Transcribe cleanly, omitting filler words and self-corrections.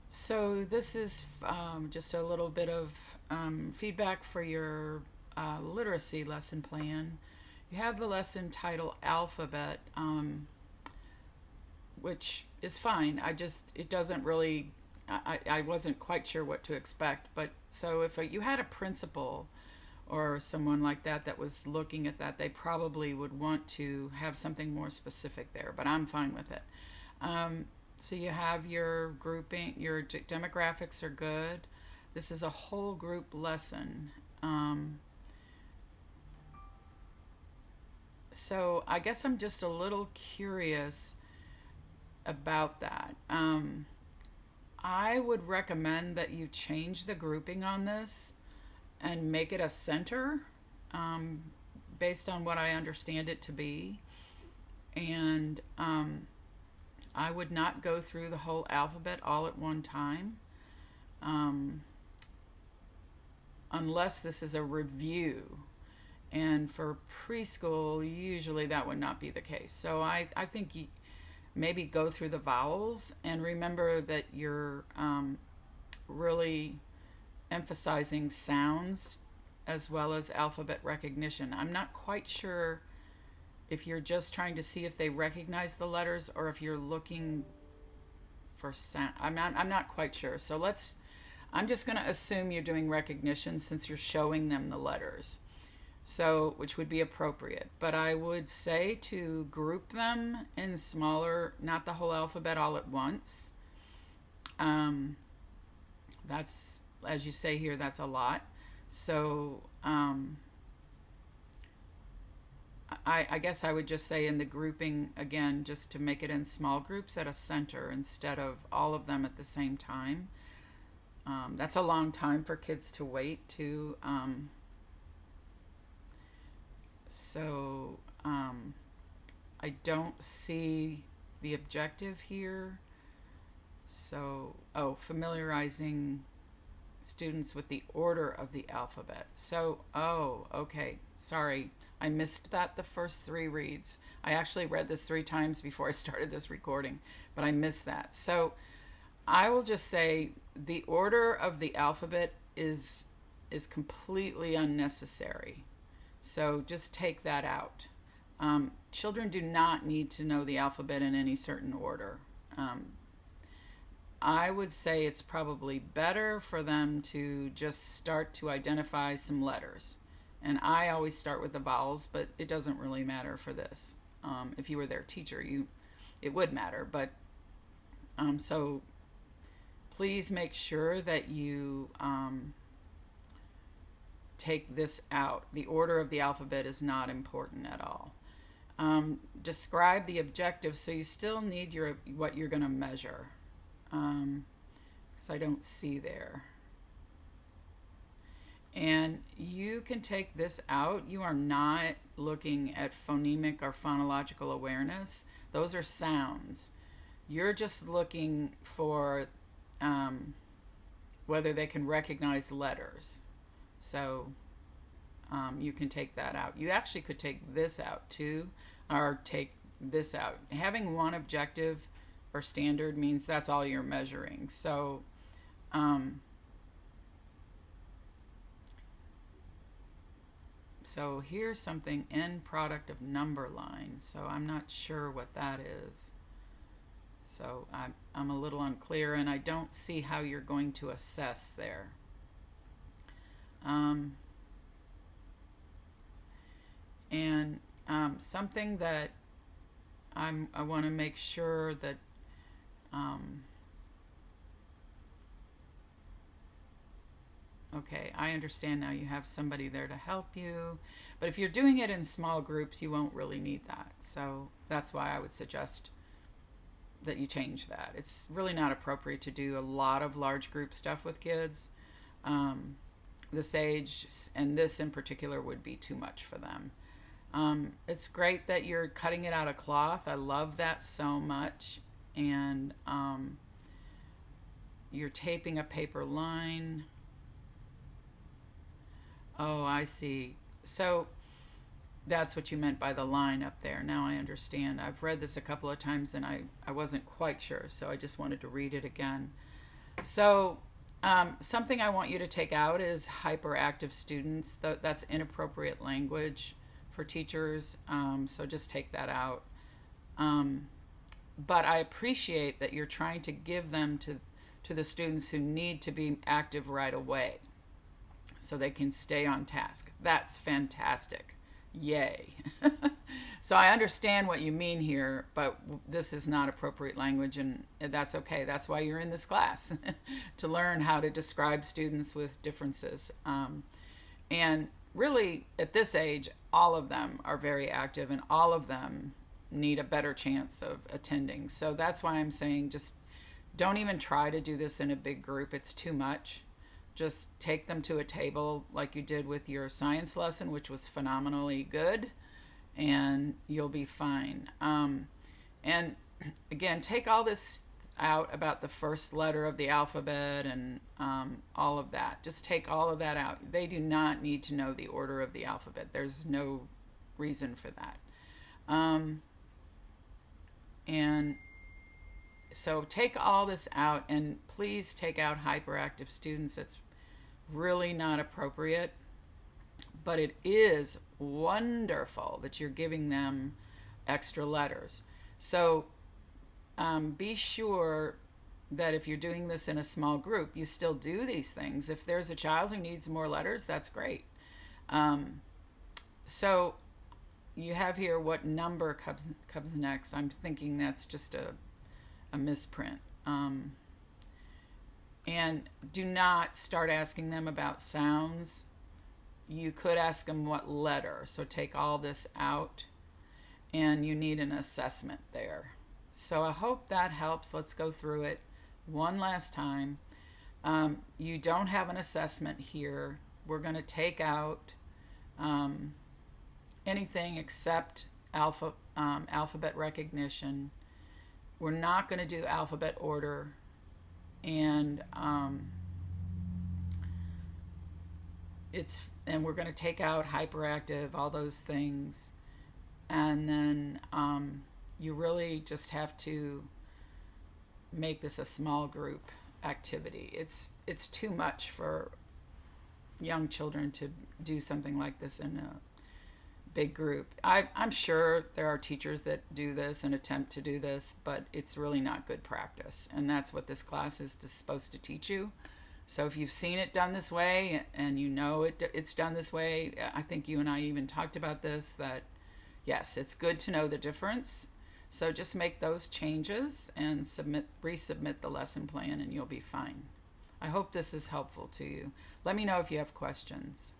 So this is just a little bit of feedback for your literacy lesson plan. You have the lesson title Alphabet, which is fine. It doesn't really, I wasn't quite sure what to expect. But so if you had a principal or someone like that that was looking at that, they probably would want to have something more specific there, but I'm fine with it. So you have your grouping, your demographics are good. This is a whole group lesson. So I guess I'm just a little curious about that. I would recommend that you change the grouping on this and make it a center um, based on what I understand it to be. And I would not go through the whole alphabet all at one time um, unless this is a review. And for preschool, usually that would not be the case. So I think you maybe go through the vowels and remember that you're really emphasizing sounds as well as alphabet recognition. I'm not quite sure if you're just trying to see if they recognize the letters or if you're looking for sound. I'm not quite sure. So I'm just going to assume you're doing recognition since you're showing them the letters. So, which would be appropriate. But I would say to group them in smaller, not the whole alphabet all at once. Um, that's, as you say here, that's a lot. So, I guess I would just say in the grouping, again, just to make it in small groups at a center instead of all of them at the same time. That's a long time for kids to wait, too. So I don't see the objective here. So, familiarizing students with the order of the alphabet. So, okay. Sorry, I missed that the first three reads. I actually read this 3 times before I started this recording, but I missed that. So, I will just say the order of the alphabet is completely unnecessary. So just take that out. Children do not need to know the alphabet in any certain order. I would say it's probably better for them to just start to identify some letters. And I always start with the vowels, but it doesn't really matter for this. If you were their teacher, it would matter. But so please make sure that you take this out. The order of the alphabet is not important at all. Describe the objective, so you still need what you're going to measure, because I don't see there. And you can take this out. You are not looking at phonemic or phonological awareness. Those are sounds. You're just looking for whether they can recognize letters. So you can take that out. You actually could take this out too, or take this out. Having one objective or standard means that's all you're measuring. So so here's something, end product of number line. So I'm not sure what that is. So I'm a little unclear, and I don't see how you're going to assess there. And something that I want to make sure that okay, I understand now you have somebody there to help you, but if you're doing it in small groups, you won't really need that. So that's why I would suggest that you change that. It's really not appropriate to do a lot of large group stuff with kids this age, and this in particular would be too much for them. It's great that you're cutting it out of cloth. I love that so much. And you're taping a paper line. Oh, I see. So that's what you meant by the line up there. Now I understand. I've read this a couple of times and I wasn't quite sure, so I just wanted to read it again. So, something I want you to take out is hyperactive students. That's inappropriate language for teachers. So just take that out. Um, but I appreciate that you're trying to give them to the students who need to be active right away so they can stay on task. That's fantastic. Yay. So I understand what you mean here, but this is not appropriate language, and that's okay. That's why you're in this class, to learn how to describe students with differences. And really, at this age, all of them are very active, and all of them need a better chance of attending. So that's why I'm saying just don't even try to do this in a big group. It's too much. Just take them to a table like you did with your science lesson, which was phenomenally good, and you'll be fine. And again, take all this out about the first letter of the alphabet and all of that. Just take all of that out. They do not need to know the order of the alphabet. There's no reason for that. And so take all this out, and please take out hyperactive students. It's really not appropriate, but it is wonderful that you're giving them extra letters. So be sure that if you're doing this in a small group, you still do these things. If there's a child who needs more letters, that's great. So you have here what number comes next. I'm thinking that's just a misprint. And do not start asking them about sounds. You could ask them what letter. So take all this out, and you need an assessment there. So I hope that helps. Let's go through it one last time. You don't have an assessment here. We're going to take out anything except alphabet recognition. We're not going to do alphabet order, and we're going to take out hyperactive, all those things, and then you really just have to make this a small group activity. It's too much for young children to do something like this in a big group. I'm sure there are teachers that do this and attempt to do this, but it's really not good practice. And that's what this class is supposed to teach you. So if you've seen it done this way and you know it's done this way, I think you and I even talked about this, that yes, it's good to know the difference. So just make those changes and resubmit the lesson plan, and you'll be fine. I hope this is helpful to you. Let me know if you have questions.